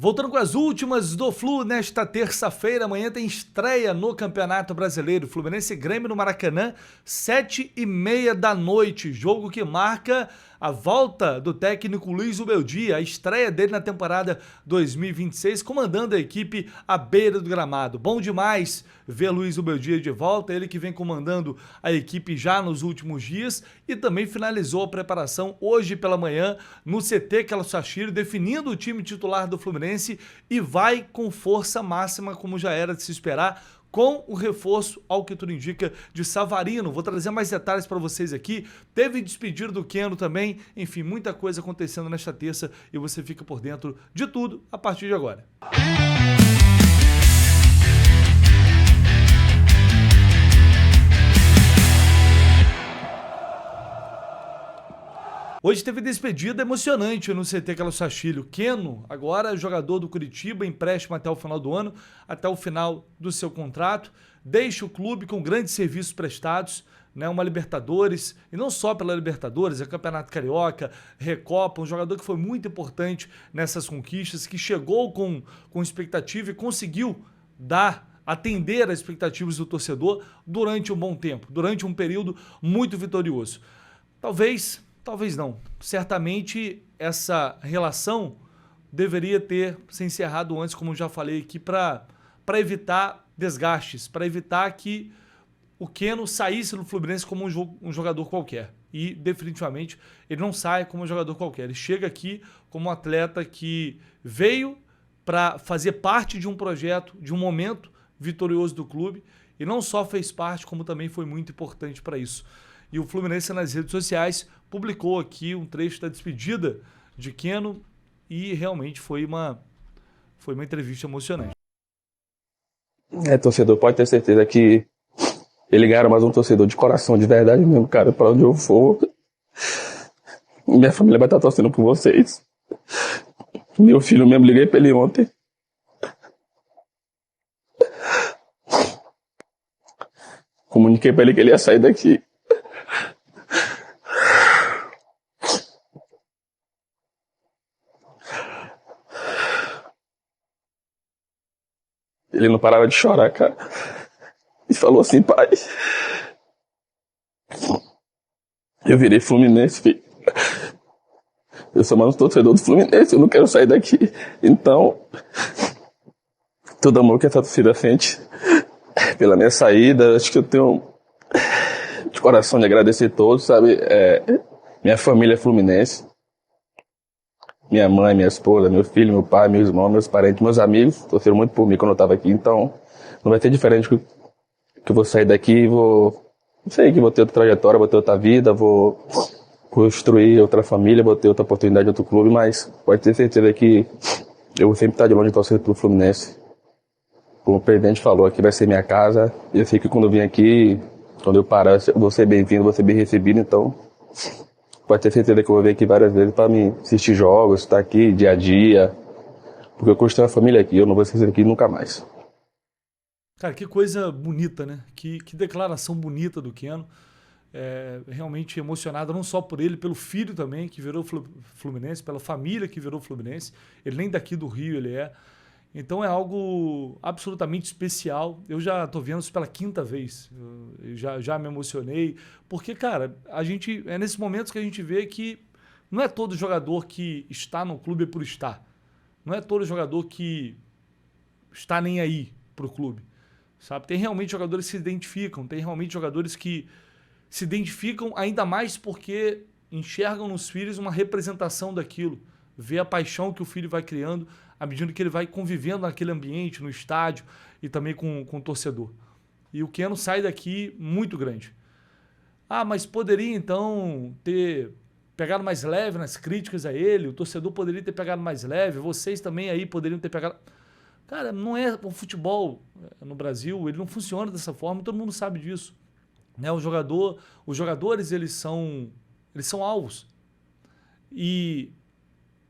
Voltando com as últimas do Flu, nesta terça-feira, amanhã tem estreia no Campeonato Brasileiro. Fluminense e Grêmio no Maracanã, 7h30 da noite. Jogo que marca a volta do técnico Luiz Ubeldia, a estreia dele na temporada 2026, comandando a equipe à beira do gramado. Bom demais ver Luiz Ubeldia de volta, ele que vem comandando a equipe já nos últimos dias e também finalizou a preparação hoje pela manhã no CT Carlos Sachiro, definindo o time titular do Fluminense e vai com força máxima, como já era de se esperar, com o reforço, ao que tudo indica, de Savarino. Vou trazer mais detalhes para vocês aqui. Teve despedida do Keno também. Enfim, muita coisa acontecendo nesta terça e você fica por dentro de tudo a partir de agora. Hoje teve despedida emocionante no CT Carlos Sachiro. Keno, agora jogador do Curitiba, empréstimo até o final do ano, até o final do seu contrato, deixa o clube com grandes serviços prestados, né, uma Libertadores, e não só pela Libertadores, é Campeonato Carioca, Recopa, um jogador que foi muito importante nessas conquistas, que chegou com expectativa e conseguiu atender às expectativas do torcedor durante um bom tempo, durante um período muito vitorioso. Talvez não. Certamente essa relação deveria ter se encerrado antes, como já falei aqui, para evitar desgastes, para evitar que o Keno saísse do Fluminense como um jogador qualquer. E definitivamente ele não sai como um jogador qualquer. Ele chega aqui como um atleta que veio para fazer parte de um projeto, de um momento vitorioso do clube, e não só fez parte, como também foi muito importante para isso. E o Fluminense nas redes sociais publicou aqui um trecho da despedida de Keno e realmente foi uma entrevista emocionante. Torcedor, pode ter certeza que ele ganharam mais um torcedor de coração, de verdade mesmo, cara. Pra onde eu for, minha família vai estar torcendo por vocês. Meu filho mesmo, liguei pra ele ontem. Comuniquei pra ele que ele ia sair daqui. Ele não parava de chorar, cara. E falou assim: pai, eu virei Fluminense, filho. Eu sou mais um torcedor do Fluminense, eu não quero sair daqui. Então, todo amor que essa torcida sente pela minha saída, acho que eu tenho de coração de agradecer todos, sabe? Minha família é fluminense. Minha mãe, minha esposa, meu filho, meu pai, meus irmãos, meus parentes, meus amigos torceram muito por mim quando eu estava aqui, então não vai ser diferente que eu vou sair daqui e vou ter outra trajetória, vou ter outra vida, vou construir outra família, vou ter outra oportunidade em outro clube, mas pode ter certeza que eu vou sempre estar de longe de torcer pro Fluminense. Como o presidente falou, aqui vai ser minha casa, e eu sei que quando eu vim aqui, quando eu parar, eu vou ser bem-vindo, vou ser bem recebido, então pode ter certeza que eu vou vir aqui várias vezes para me assistir jogos, estar aqui dia a dia, porque eu construí uma família aqui, eu não vou esquecer aqui nunca mais. Cara, que coisa bonita, né? Que declaração bonita do Keno. Realmente emocionado, não só por ele, pelo filho também, que virou Fluminense, pela família que virou Fluminense. Ele nem daqui do Rio ele é. Então é algo absolutamente especial. Eu já tô vendo isso pela quinta vez. Eu já me emocionei. Porque, cara, é nesses momentos que a gente vê que não é todo jogador que está no clube por estar. Não é todo jogador que está nem aí pro clube. Sabe? Tem realmente jogadores que se identificam. Tem realmente jogadores que se identificam ainda mais porque enxergam nos filhos uma representação daquilo. Vê a paixão que o filho vai criando à medida que ele vai convivendo naquele ambiente, no estádio e também com o torcedor. E o Keno sai daqui muito grande. Ah, mas poderia então ter pegado mais leve nas críticas a ele, o torcedor poderia ter pegado mais leve, vocês também aí poderiam ter pegado... Cara, não é o futebol no Brasil, ele não funciona dessa forma, todo mundo sabe disso. Né? Os jogadores, eles são alvos. E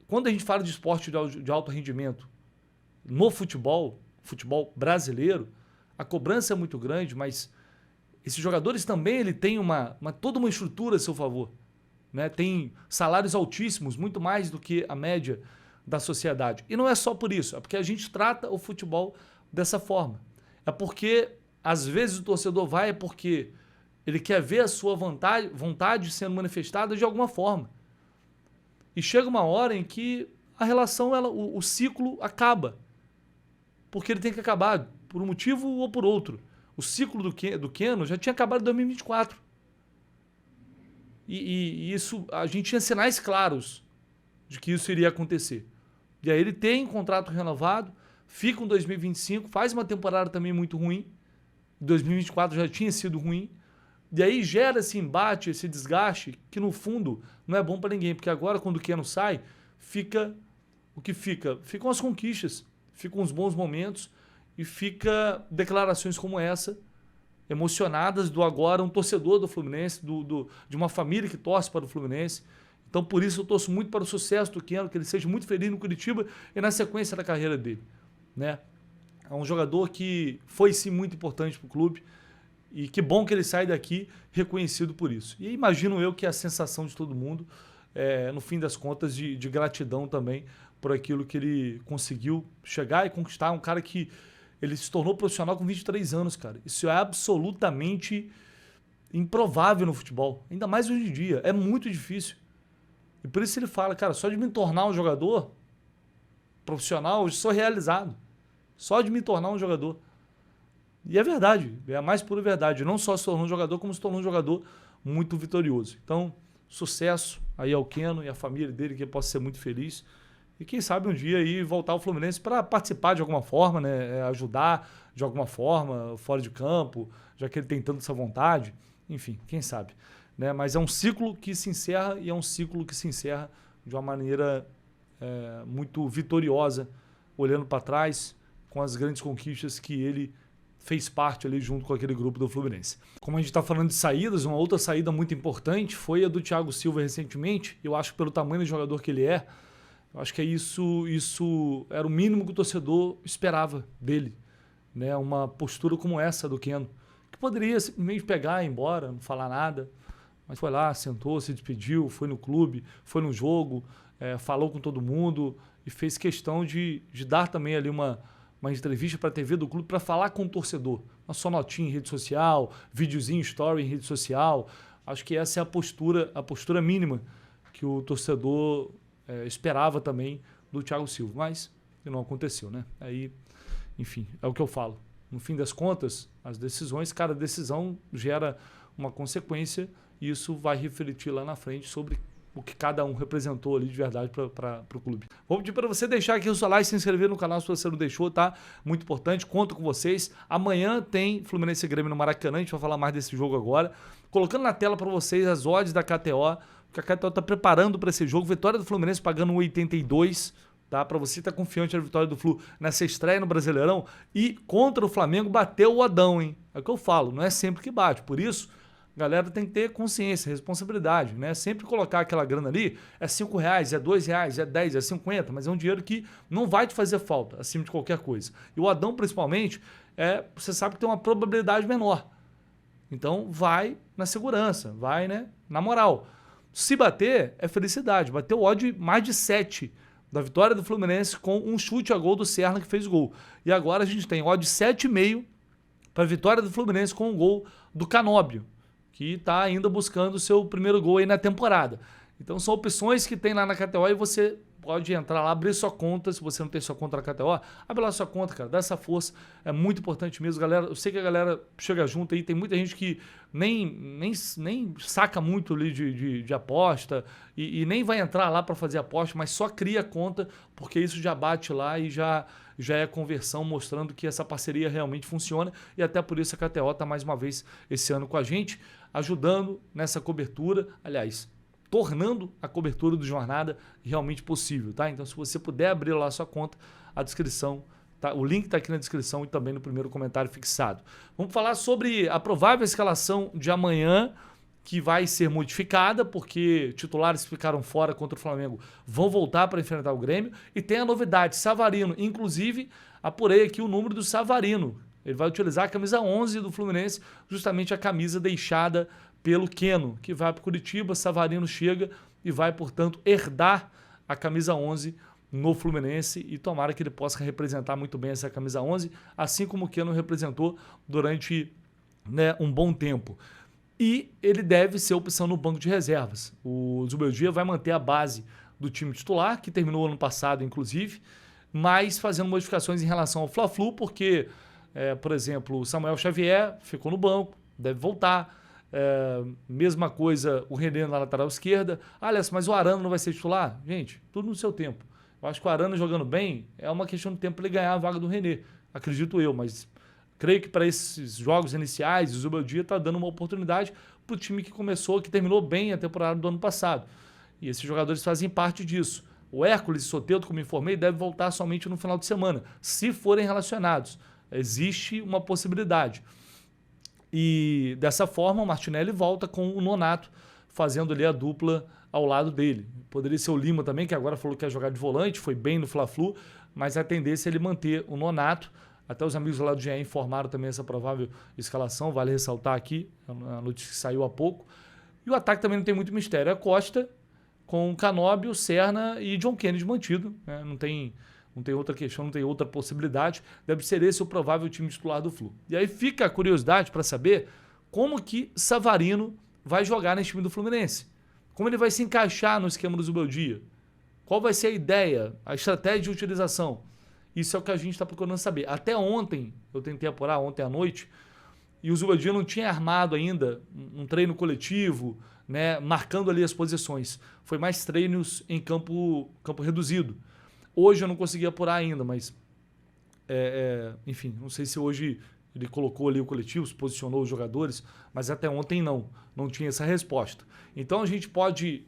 quando a gente fala de esporte de alto rendimento no futebol brasileiro, a cobrança é muito grande, mas esses jogadores também ele tem toda uma estrutura a seu favor. Né? Tem salários altíssimos, muito mais do que a média da sociedade. E não é só por isso, é porque a gente trata o futebol dessa forma. É porque, às vezes, o torcedor vai porque ele quer ver a sua vontade sendo manifestada de alguma forma. E chega uma hora em que a relação, o ciclo acaba. Porque ele tem que acabar, por um motivo ou por outro. O ciclo do Keno já tinha acabado em 2024. E isso, a gente tinha sinais claros de que isso iria acontecer. E aí ele tem contrato renovado, fica em 2025, faz uma temporada também muito ruim. 2024 já tinha sido ruim. E aí gera esse embate, esse desgaste, que no fundo não é bom para ninguém. Porque agora, quando o Keno sai, fica o que fica? Ficam as conquistas, ficam os bons momentos e fica declarações como essa, emocionadas do agora um torcedor do Fluminense, de uma família que torce para o Fluminense. Então, por isso, eu torço muito para o sucesso do Keno, que ele seja muito feliz no Curitiba e na sequência da carreira dele, né? É um jogador que foi, sim, muito importante para o clube e que bom que ele sai daqui reconhecido por isso. E imagino eu que a sensação de todo mundo, no fim das contas, de gratidão também por aquilo que ele conseguiu chegar e conquistar. Um cara que ele se tornou profissional com 23 anos, cara. Isso é absolutamente improvável no futebol, ainda mais hoje em dia. É muito difícil. E por isso ele fala, cara, só de me tornar um jogador profissional, eu sou realizado. Só de me tornar um jogador. E é verdade, é a mais pura verdade. Não só se tornou um jogador, como se tornou um jogador muito vitorioso. Então, sucesso aí ao Keno e à família dele, que ele possa ser muito feliz. E quem sabe um dia aí voltar ao Fluminense para participar de alguma forma, né? Ajudar de alguma forma, fora de campo, já que ele tem tanta essa vontade. Enfim, quem sabe. Né? Mas é um ciclo que se encerra e é um ciclo que se encerra de uma maneira muito vitoriosa, olhando para trás, com as grandes conquistas que ele fez parte ali junto com aquele grupo do Fluminense. Como a gente está falando de saídas, uma outra saída muito importante foi a do Thiago Silva recentemente. Eu acho que pelo tamanho do jogador que ele é, eu acho que isso era o mínimo que o torcedor esperava dele. Né? Uma postura como essa do Keno, que poderia simplesmente pegar e ir embora, não falar nada, mas foi lá, sentou, se despediu, foi no clube, foi no jogo, falou com todo mundo e fez questão de dar também ali uma entrevista para a TV do clube para falar com o torcedor. Não só notinha em rede social, videozinho, story em rede social. Acho que essa é a postura mínima que o torcedor esperava também do Thiago Silva, mas não aconteceu, né? Aí, enfim, é o que eu falo. No fim das contas, as decisões, cada decisão gera uma consequência e isso vai refletir lá na frente sobre o que cada um representou ali de verdade para o clube. Vou pedir para você deixar aqui o seu like e se inscrever no canal se você não deixou, tá? Muito importante, conto com vocês. Amanhã tem Fluminense e Grêmio no Maracanã, a gente vai falar mais desse jogo agora. Colocando na tela para vocês as odds da KTO, que a KTO está preparando para esse jogo. Vitória do Fluminense pagando 1,82, tá? Para você estar confiante na vitória do Flu nessa estreia no Brasileirão. E contra o Flamengo bateu o Adão, hein? É o que eu falo, não é sempre que bate. Por isso, a galera tem que ter consciência, responsabilidade, né? Sempre colocar aquela grana ali, é R$5, é R$2, é 10, é 50, mas é um dinheiro que não vai te fazer falta, acima de qualquer coisa. E o Adão, principalmente, você sabe que tem uma probabilidade menor. Então, vai na segurança, vai, né, na moral. Se bater, é felicidade. Bateu o odd mais de 7 da vitória do Fluminense com um chute a gol do Serna, que fez gol. E agora a gente tem odd 7,5 para a vitória do Fluminense com um gol do Canóbio, que está ainda buscando o seu primeiro gol aí na temporada. Então são opções que tem lá na KTO e você pode entrar lá, abrir sua conta. Se você não tem sua conta na KTO, abre lá sua conta, cara, dá essa força, é muito importante mesmo, galera. Eu sei que a galera chega junto aí, tem muita gente que nem saca muito ali de aposta e nem vai entrar lá para fazer aposta, mas só cria conta, porque isso já bate lá e já é conversão, mostrando que essa parceria realmente funciona, e até por isso a KTO está mais uma vez esse ano com a gente, ajudando nessa cobertura, aliás, tornando a cobertura do Jornada realmente possível, tá? Então, se você puder abrir lá a sua conta, a descrição, tá? O link está aqui na descrição e também no primeiro comentário fixado. Vamos falar sobre a provável escalação de amanhã, que vai ser modificada, porque titulares que ficaram fora contra o Flamengo vão voltar para enfrentar o Grêmio, e tem a novidade, Savarino, inclusive apurei aqui o número do Savarino, ele vai utilizar a camisa 11 do Fluminense, justamente a camisa deixada pelo Keno, que vai para o Curitiba. Savarino chega e vai, portanto, herdar a camisa 11 no Fluminense e tomara que ele possa representar muito bem essa camisa 11, assim como o Keno representou durante, né, um bom tempo. E ele deve ser opção no banco de reservas. O Zubeldia vai manter a base do time titular, que terminou ano passado, inclusive, mas fazendo modificações em relação ao Fla-Flu, porque, por exemplo, o Samuel Xavier ficou no banco, deve voltar. Mesma coisa o René na lateral esquerda. Aliás, mas o Arana não vai ser titular? Gente, tudo no seu tempo. Eu acho que o Arana jogando bem é uma questão de tempo para ele ganhar a vaga do René, acredito eu, mas creio que para esses jogos iniciais, o Zubeldia está dando uma oportunidade para o time que começou, que terminou bem a temporada do ano passado. E esses jogadores fazem parte disso. O Hércules e Soteldo, como informei, deve voltar somente no final de semana, se forem relacionados. Existe uma possibilidade. E dessa forma o Martinelli volta com o Nonato, fazendo ali a dupla ao lado dele. Poderia ser o Lima também, que agora falou que quer jogar de volante, foi bem no Fla-Flu, mas a tendência é ele manter o Nonato. Até os amigos lá do GE informaram também essa provável escalação, vale ressaltar aqui, a notícia que saiu há pouco. E o ataque também não tem muito mistério, é Costa com Canóbio, Serna e John Kennedy mantido, né? Não tem outra questão, não tem outra possibilidade. Deve ser esse o provável time titular do Flu. E aí fica a curiosidade para saber como que Savarino vai jogar nesse time do Fluminense. Como ele vai se encaixar no esquema do Zubeldia. Qual vai ser a ideia, a estratégia de utilização. Isso é o que a gente está procurando saber. Até ontem, eu tentei apurar ontem à noite, e o Zubeldia não tinha armado ainda um treino coletivo, né, marcando ali as posições. Foi mais treinos em campo reduzido. Hoje eu não consegui apurar ainda, mas enfim, não sei se hoje ele colocou ali o coletivo, se posicionou os jogadores, mas até ontem não tinha essa resposta. Então a gente pode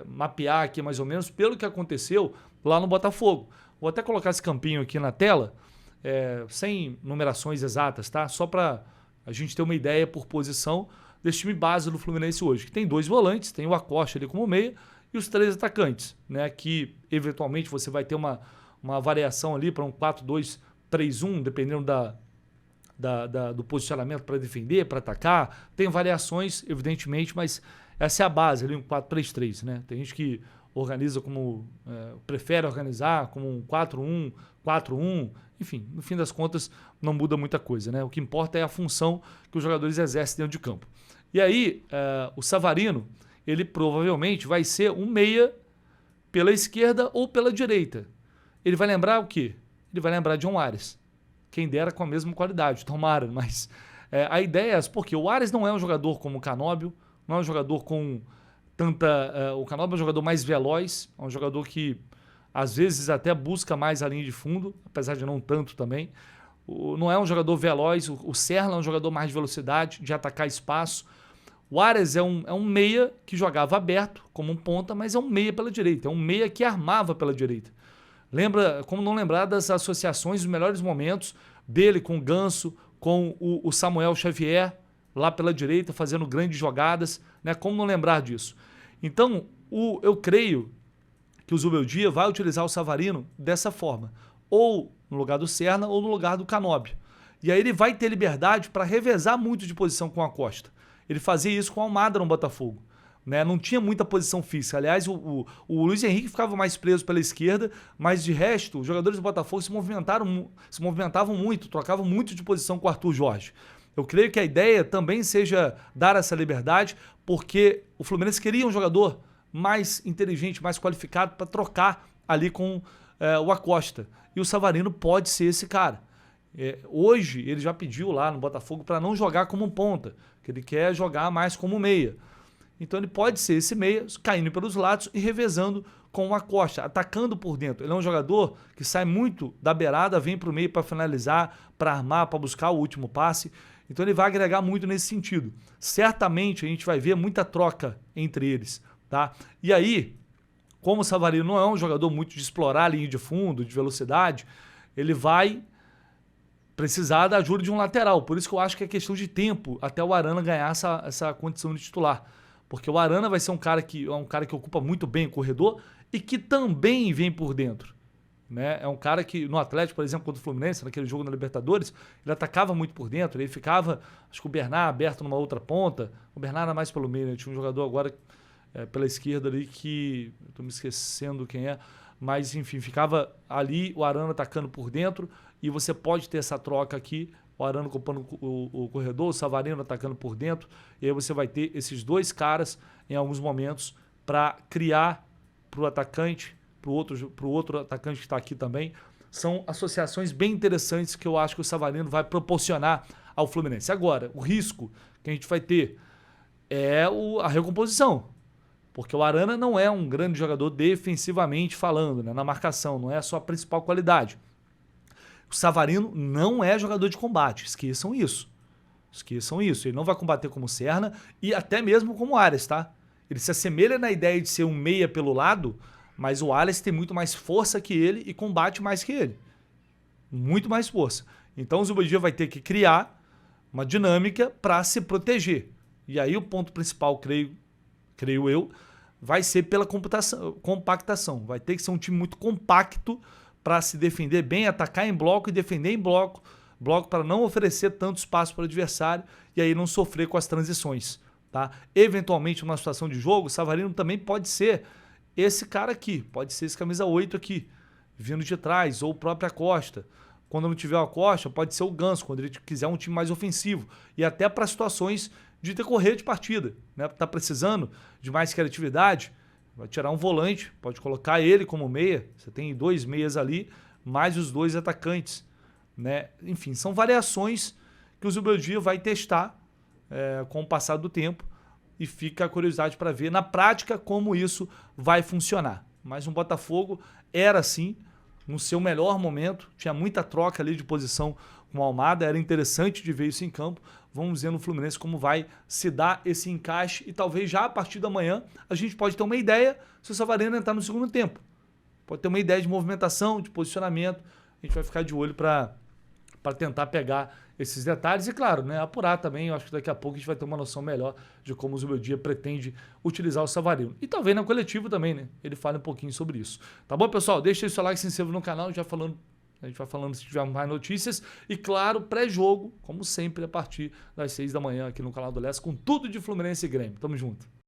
mapear aqui mais ou menos pelo que aconteceu lá no Botafogo. Vou até colocar esse campinho aqui na tela, sem numerações exatas, tá? Só para a gente ter uma ideia por posição desse time base do Fluminense hoje, que tem 2 volantes, tem o Acosta ali como meia e os 3 atacantes, né? Que eventualmente você vai ter uma variação ali para um 4-2-3-1, dependendo do posicionamento para defender, para atacar. Tem variações, evidentemente, mas essa é a base ali, um 4-3-3, né? Tem gente que organiza como prefere organizar como um 4-1, 4-1, enfim, no fim das contas não muda muita coisa, né? O que importa é a função que os jogadores exercem dentro de campo. E aí, o Savarino, ele provavelmente vai ser um meia pela esquerda ou pela direita. Ele vai lembrar o quê? Ele vai lembrar John Ares. Quem dera com a mesma qualidade, tomara, mas a ideia é essa, porque o Ares não é um jogador como o Canóbio, não é um jogador com tanta... o Canóbio é um jogador mais veloz, é um jogador que às vezes até busca mais a linha de fundo, apesar de não tanto também. Não é um jogador veloz, o Serna é um jogador mais de velocidade, de atacar espaço. O Ares é um meia que jogava aberto, como um ponta, mas é um meia pela direita, é um meia que armava pela direita. Lembra, como não lembrar das associações, dos melhores momentos dele com o Ganso, com o Samuel Xavier, lá pela direita, fazendo grandes jogadas, né? Como não lembrar disso? Então, eu creio que o Zubeldia vai utilizar o Savarino dessa forma, ou no lugar do Serna ou no lugar do Canóbio. E aí ele vai ter liberdade para revezar muito de posição com a Costa. Ele fazia isso com a Almada no Botafogo, né? Não tinha muita posição física. Aliás, o Luiz Henrique ficava mais preso pela esquerda, mas de resto, os jogadores do Botafogo se movimentavam muito, trocavam muito de posição com o Arthur Jorge. Eu creio que a ideia também seja dar essa liberdade, porque o Fluminense queria um jogador mais inteligente, mais qualificado para trocar ali com o Acosta. E o Savarino pode ser esse cara. Hoje ele já pediu lá no Botafogo para não jogar como um ponta, que ele quer jogar mais como meia. Então ele pode ser esse meia, caindo pelos lados e revezando com o Acosta, atacando por dentro. Ele é um jogador que sai muito da beirada, vem para o meio para finalizar, para armar, para buscar o último passe. Então ele vai agregar muito nesse sentido. Certamente a gente vai ver muita troca entre eles, tá? E aí, como o Savarino não é um jogador muito de explorar a linha de fundo, de velocidade, ele vai precisar da ajuda de um lateral. Por isso que eu acho que é questão de tempo até o Arana ganhar essa condição de titular. Porque o Arana vai ser um cara que ocupa muito bem o corredor e que também vem por dentro, né? É um cara que no Atlético, por exemplo, contra o Fluminense, naquele jogo na Libertadores, ele atacava muito por dentro, ele ficava, acho que o Bernard aberto numa outra ponta, o Bernard era mais pelo meio, né? Tinha um jogador agora pela esquerda ali que, estou me esquecendo quem é, mas enfim, ficava ali o Arana atacando por dentro e você pode ter essa troca aqui, o Arana ocupando o corredor, o Savarino atacando por dentro, e aí você vai ter esses dois caras em alguns momentos para criar para o atacante, para o outro atacante que está aqui também. São associações bem interessantes que eu acho que o Savarino vai proporcionar ao Fluminense. Agora, o risco que a gente vai ter é a recomposição, porque o Arana não é um grande jogador defensivamente falando, né, na marcação, não é a sua principal qualidade. O Savarino não é jogador de combate, esqueçam isso. Esqueçam isso, ele não vai combater como Serna e até mesmo como Arias, tá? Ele se assemelha na ideia de ser um meia pelo lado, mas o Arias tem muito mais força que ele e combate mais que ele. Muito mais força. Então o Zubeldia vai ter que criar uma dinâmica para se proteger. E aí o ponto principal, creio eu, vai ser pela compactação. Vai ter que ser um time muito compacto para se defender bem, atacar em bloco e defender em bloco para não oferecer tanto espaço para o adversário e aí não sofrer com as transições. Tá? Eventualmente, numa situação de jogo, o Savarino também pode ser esse cara aqui, pode ser esse camisa 8 aqui, vindo de trás, ou o próprio Acosta. Quando não tiver o Acosta, pode ser o Ganso, quando ele quiser um time mais ofensivo. E até para situações de decorrer de partida. Né? Tá precisando de mais criatividade, vai tirar um volante, pode colocar ele como meia. Você tem 2 meias ali, mais os 2 atacantes. Né? Enfim, são variações que o Zubeldia vai testar com o passar do tempo e fica a curiosidade para ver na prática como isso vai funcionar. Mas o Botafogo era assim, no seu melhor momento, tinha muita troca ali de posição com o Almada, era interessante de ver isso em campo. Vamos ver no Fluminense como vai se dar esse encaixe e talvez já a partir da manhã a gente pode ter uma ideia se o Savarino entrar no segundo tempo. Pode ter uma ideia de movimentação, de posicionamento, a gente vai ficar de olho para tentar pegar esses detalhes e, claro, né, apurar também. Eu acho que daqui a pouco a gente vai ter uma noção melhor de como o Zubeldia pretende utilizar o Savarino. E talvez no coletivo também, né? Ele fale um pouquinho sobre isso. Tá bom, pessoal? Deixa aí o seu like, se inscreva no canal, a gente vai falando se tiver mais notícias. E, claro, pré-jogo, como sempre, a partir das 6 da manhã aqui no canal do Leste, com tudo de Fluminense e Grêmio. Tamo junto.